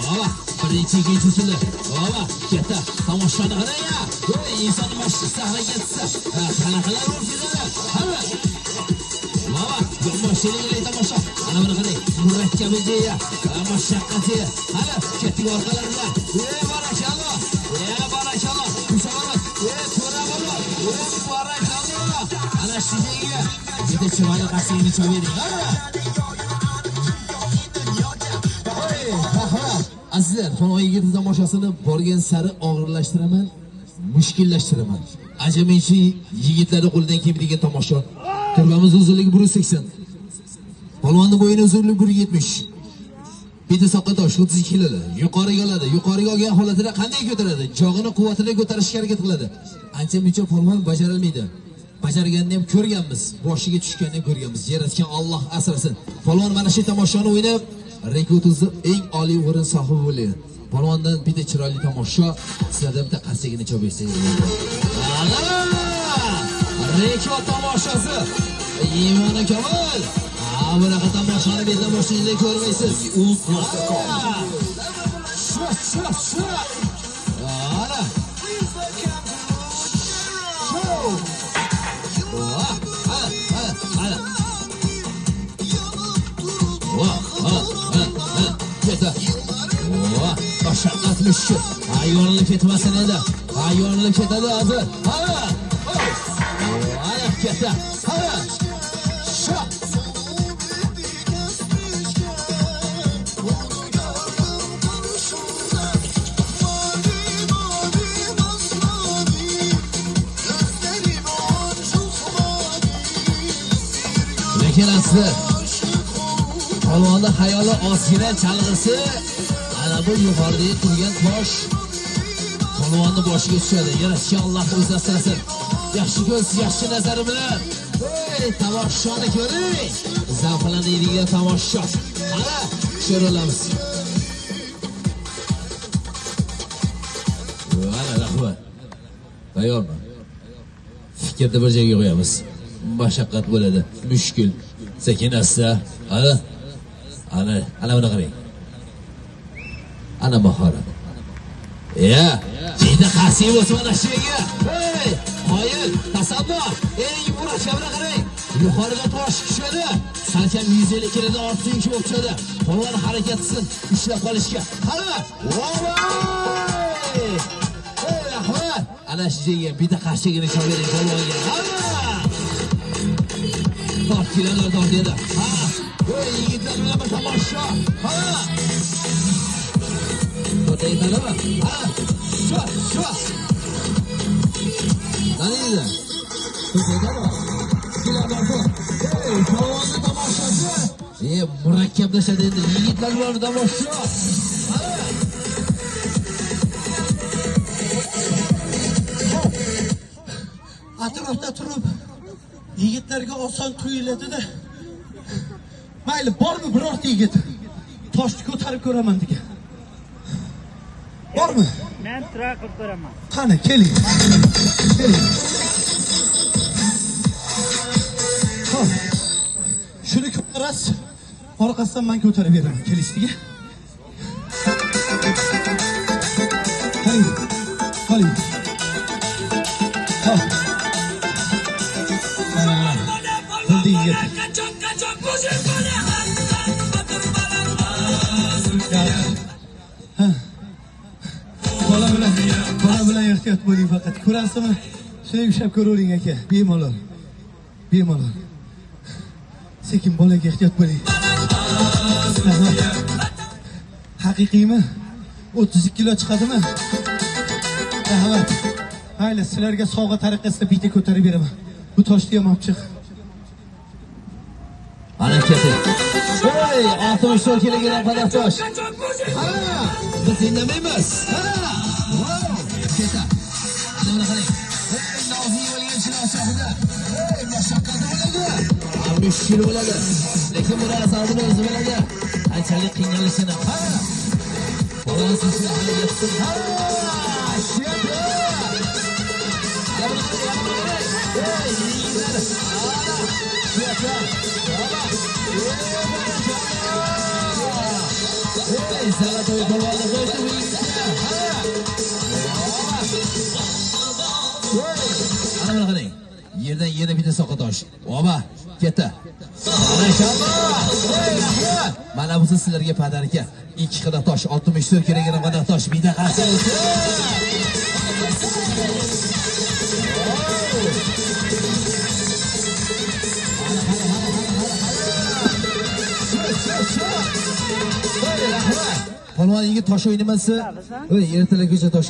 Baba, birinchi ikkinchi usulda. Baba, katta tomoshani qarang ya. İnson mashq harakatsa, qanaqalar o'tkazadi. Hamma. Baba, boshchiligini tomosha. Ana buni qarang. Murakkab ideya, mashaqqati. Hali katta orqalarga. Barakalloh. Barakalloh. Kushavat. To'ra bola. Barakalloh. Ana shunga. Juda chiroyli qasingni chavering. Azizlar, Xonvoy yigit tomoshasini borgan sari og'irlashtiraman, mushkillashtiraman. Ajaminchi yigitlarning qo'lidan kelmaydigan tomosha. Turbamiz uzunligi 1.80. Polvonning bo'yini uzunligi 1.70. Beti soqqatosh 32 kg. Yuqoriga oladi. Yuqoriga olgan holatida qanday ko'taradi? Jog'ini quvvatida ko'tarishga harakat qiladi. Ancha-muncha polvon bajarilmaydi. Bajarganni ham ko'rganmiz, boshiga tushganini ko'rganmiz. Yaratgan Alloh asrasin. Polvon mana shu tomoshani o'ynab rekordimizni eng oliy o'rin sohibi bo'ladi. Polvondan bitta chiroyli tomosha, sizlardan bitta qasigini cho'baysiz. Rekord tomoshasi. Iymoni kamol. Bunaqa tomoshani bezdan boshingizda ko'rmaysiz. Ana. Mashaqqatli shu. Ayolni ketmasin edi. Ayolni ketadi hozir. Ana keta. Shu. Lekin asli polvonda hayoli ozgina chalg'isi, ana bu yuqorida turgan tosh polvonni boshiga tushadi. Yaratgan Alloh o'zi asrasin. Yaxshi ko'z, yaxshi nazari bilan tomoshani ko'ring. Zavqlanadigan tomosha. Ana, ko'ramiz. Ana rahmat. Tayyormi? Fikrni bir joyga qo'yamiz. Mashaqqat bo'ladi, mushkul. Sekin asta. Ana buni qarang. Ana mahorat. Jida qasiy bo'lsa mana shu yerga. Qoyil, tasabbur. Murakkabni qarang. Yuqoriga tosh tushadi. Salkam 150 kg ortsinchi bo'lib tushadi. Polvon harakat qilsin, ishlab qolishga. Qara. Rahmat. Ana shu yerga bitta qashigini chavering polvonga. Dort kilolar dort dedi. Yigitlar bilan bir tomosha. To'taymanmi? Shu. Nani dedi? To'taymanmi? Kilolar dort. Polvonni tomoshasi. Murakkablashadi endi. Yigitlar bilan tomosha. Atrofda turib yigitlarga oson tuyuladi-da. Mayli, bormi birorta yigit? Toshni ko'tarib ko'raman degan. Bormi? Men tura qilib ko'raman. Qani, keling. Shuni ko'tarasiz. Orqasidan men ko'tarib beraman. Kelishiga. Qoling. Bola bilan ehtiyot bo'ling faqat. Ko'rasizmi? Shuni ushlab ko'ravering aka. Bemalol. Sekin bolaga ehtiyot bo'ling. Haqiqiymi? 32 kilo chiqadimi? Rahmat. Mayli, sizlarga sovg'a tariqasida bitta ko'tarib beraman. Bu toshni ham olib chiq. Ana ketdi. 64 kilogram baland tosh. Biz indamaymiz. Keta. Mana qarang. Noziy bo'lgan chinoq sohida. Mashaqqat bo'ladi. Mushkul bo'ladi. Lekin bular asabini o'zi biladi. Qanchalik qiynalishini. Bola sizga hali yetsin. Hey, Zalatoy polvonni qo'ydi bu ana buni qarang. Yerdan yana bitta soqa tosh. Oba, ketdi. Maşallah. Mana bu sizlarga padarka. 2 qada tosh, 64 kilogramm qada tosh, bitta qasi. Polvon yigit tosh o'ynamasa, ertalabgacha tosh